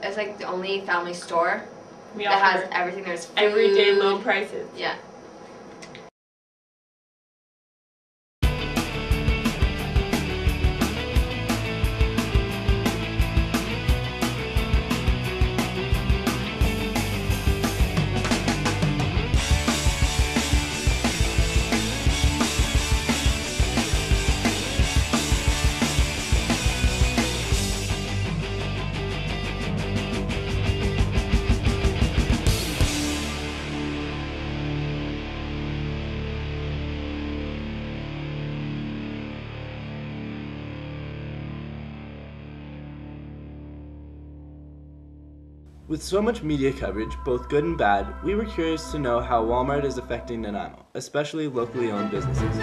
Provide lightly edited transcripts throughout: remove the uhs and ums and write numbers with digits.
It's like the only family store We that has everything. There's food. Everyday low prices. Yeah. With so much media coverage, both good and bad, we were curious to know how Walmart is affecting Nanaimo, especially locally owned businesses.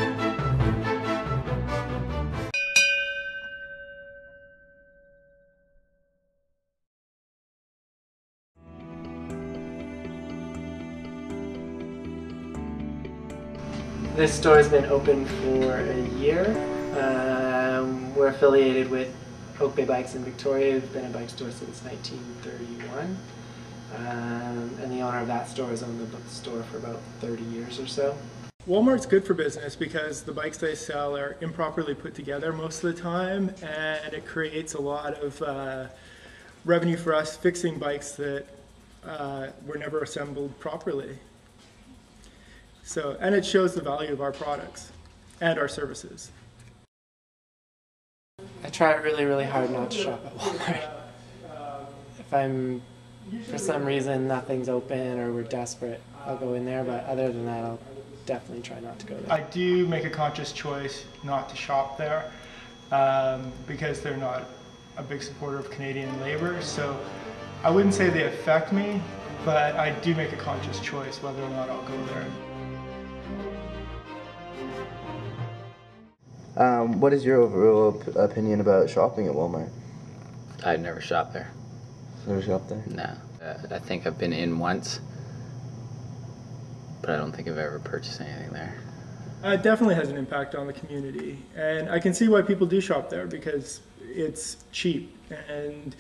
This store has been open for a year. We're affiliated with Oak Bay Bikes in Victoria. We've been a bike store since 1931. And the owner of that store has owned the store for about 30 years or so. Walmart's good for business because the bikes they sell are improperly put together most of the time, and it creates a lot of revenue for us fixing bikes that were never assembled properly. So, and it shows the value of our products and our services. I try really, really hard not to shop at Walmart. If for some reason nothing's open or we're desperate, I'll go in there, but other than that, I'll definitely try not to go there. I do make a conscious choice not to shop there because they're not a big supporter of Canadian labor. So I wouldn't say they affect me, but I do make a conscious choice whether or not I'll go there. What is your overall opinion about shopping at Walmart? I've never shopped there. Never shopped there? No. I think I've been in once, but I don't think I've ever purchased anything there. It definitely has an impact on the community, and I can see why people do shop there because it's cheap, and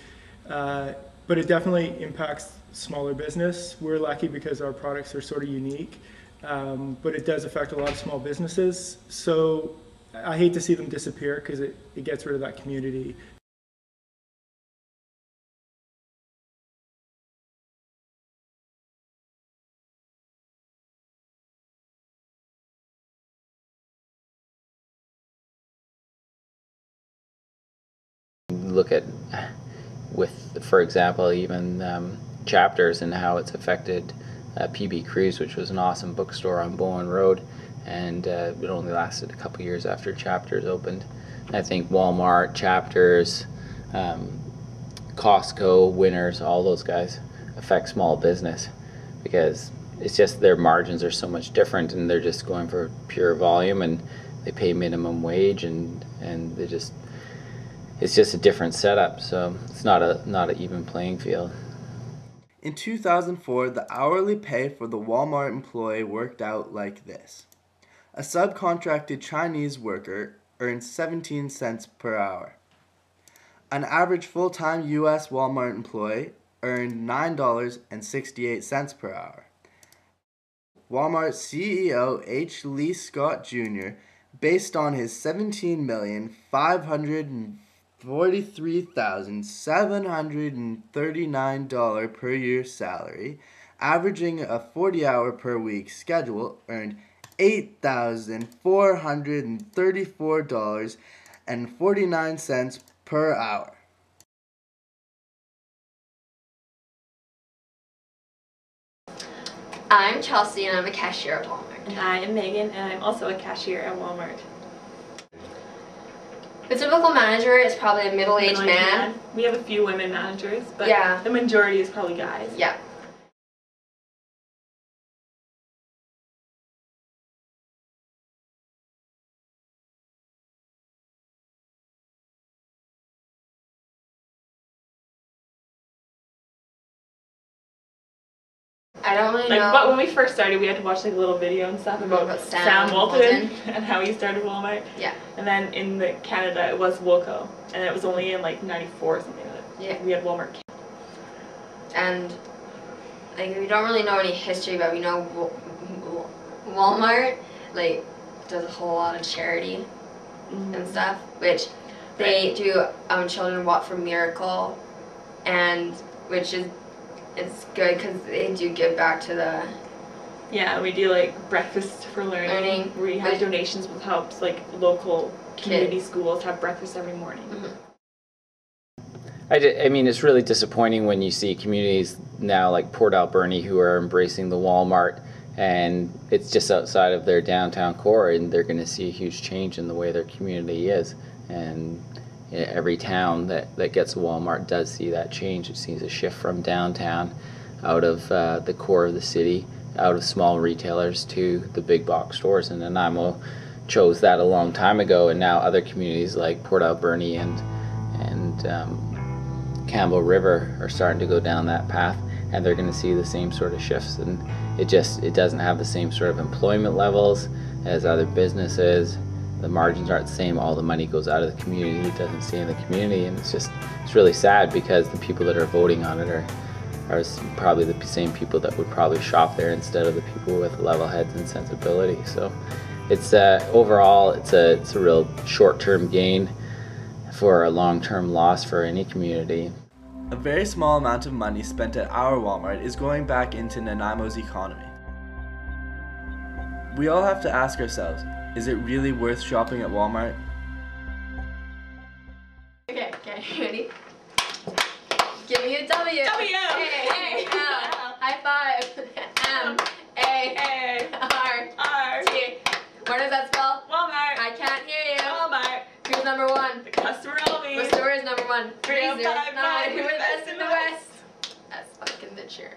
but it definitely impacts smaller business. We're lucky because our products are sort of unique, but it does affect a lot of small businesses. So I hate to see them disappear because it gets rid of that community. Look at, for example, even Chapters and how it's affected PB Cruise, which was an awesome bookstore on Bowen Road, and it only lasted a couple years after Chapters opened. I think Walmart, Chapters, Costco, Winners, all those guys affect small business because it's just their margins are so much different, and they're just going for pure volume, and they pay minimum wage, and they just, it's just a different setup. So it's not an even playing field. In 2004, the hourly pay for the Walmart employee worked out like this. A subcontracted Chinese worker earned 17 cents per hour. An average full-time U.S. Walmart employee earned $9.68 per hour. Walmart CEO H. Lee Scott Jr., based on his $17,543,739 per year salary, averaging a 40-hour per week schedule, earned $8,434.49 per hour. I'm Chelsea and I'm a cashier at Walmart. And I am Megan and I'm also a cashier at Walmart. The typical manager is probably a middle-aged man. We have a few women managers, but yeah, the majority is probably guys. Yeah. I don't really know. But when we first started, we had to watch like a little video and stuff about Sam Walton and how he started Walmart. Yeah. And then in Canada, it was Wilco, and it was only in like '94 or something like that. Yeah. We had Walmart. And like we don't really know any history, but we know Walmart like does a whole lot of charity and stuff, which they do Children Walk for Miracle, and which is it's good because they do give back to the. Yeah, we do like breakfast for learning. We have donations with helps like local community schools have breakfast every morning. I mean, it's really disappointing when you see communities now like Port Alberni who are embracing the Walmart, and it's just outside of their downtown core, and they're going to see a huge change in the way their community is. And every town that gets a Walmart does see that change. It sees a shift from downtown out of the core of the city, out of small retailers to the big box stores. And Nanaimo chose that a long time ago, and now other communities like Port Alberni and Campbell River are starting to go down that path, and they're going to see the same sort of shifts. And it doesn't have the same sort of employment levels as other businesses. The margins aren't the same. All the money goes out of the community. It doesn't stay in the community, and it's really sad because the people that are voting on it are probably the same people that would probably shop there instead of the people with level heads and sensibility. So it's overall it's a real short-term gain for a long-term loss for any community. A very small amount of money spent at our Walmart is going back into Nanaimo's economy. We all have to ask ourselves, is it really worth shopping at Walmart? Okay, ready? Give me a W. W. A. L. High five. M. A. R. T. What does that spell? Walmart. I can't hear you. Walmart. Who's number one? The customer always. The store is number one. 3059. We're the best in the West. That's fucking the cheer.